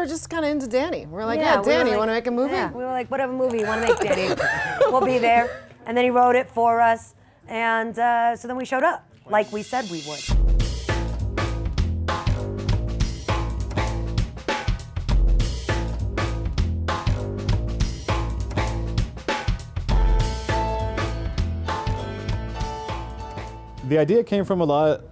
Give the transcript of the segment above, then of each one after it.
were just kind of into Danny. We're like, yeah, Danny, you want to make a movie? Yeah, we were like, whatever movie you want to make, Danny, we'll be there. And then he wrote it for us, and so then we showed up, like we said we would. The idea came from a lot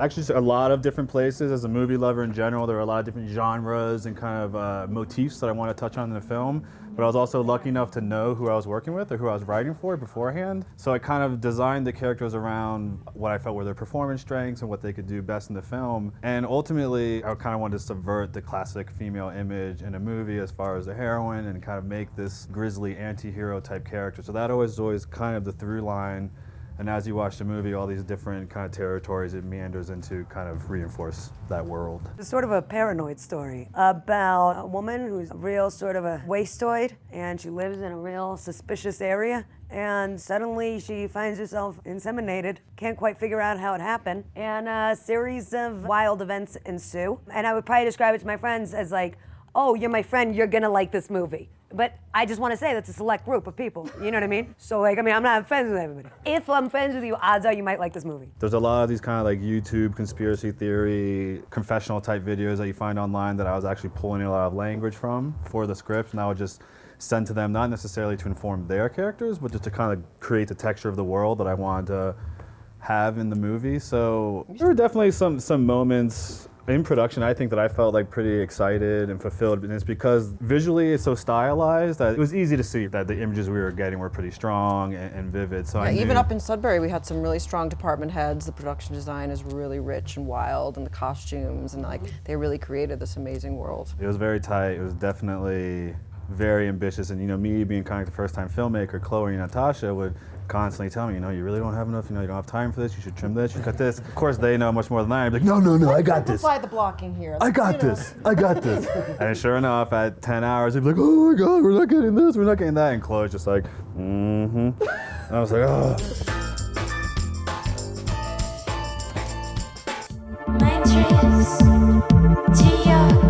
of different places. As a movie lover in general, there are a lot of different genres and kind of motifs that I want to touch on in the film. But I was also lucky enough to know who I was working with or who I was writing for beforehand. So I kind of designed the characters around what I felt were their performance strengths and what they could do best in the film. And ultimately, I kind of wanted to subvert the classic female image in a movie as far as the heroine and kind of make this grisly anti-hero type character. So that was always kind of the through line. And as you watch the movie, all these different kind of territories it meanders into kind of reinforce that world. It's sort of a paranoid story about a woman who's a real sort of a wastoid, and she lives in a real suspicious area, and suddenly she finds herself inseminated, can't quite figure out how it happened, and a series of wild events ensue. And I would probably describe it to my friends as like, oh, you're my friend, you're gonna like this movie. But I just want to say that's a select group of people, you know what I mean? So like, I mean, I'm not friends with everybody. If I'm friends with you, odds are you might like this movie. There's a lot of these kind of like YouTube conspiracy theory, confessional type videos that you find online that I was actually pulling a lot of language from for the script, and I would just send to them, not necessarily to inform their characters, but just to kind of create the texture of the world that I wanted to have in the movie. So there were definitely some moments in production, I think, that I felt like pretty excited and fulfilled, and it's because visually it's so stylized that it was easy to see that the images we were getting were pretty strong and vivid. So yeah, even up in Sudbury, we had some really strong department heads. The production design is really rich and wild, and the costumes, and like they really created this amazing world. It was very tight. It was definitely very ambitious, and you know, me being kind of the first-time filmmaker, Chloe and Natasha would constantly tell me, you know, you really don't have enough, you know, you don't have time for this, you should trim this, you cut this. Of course, they know much more than I. I'd be like, no, I got this. Simplify the blocking here. I got this. And sure enough, at 10 hours, they'd be like, oh my God, we're not getting this, we're not getting that. And Chloe's just like, And I was like, oh. My trips to your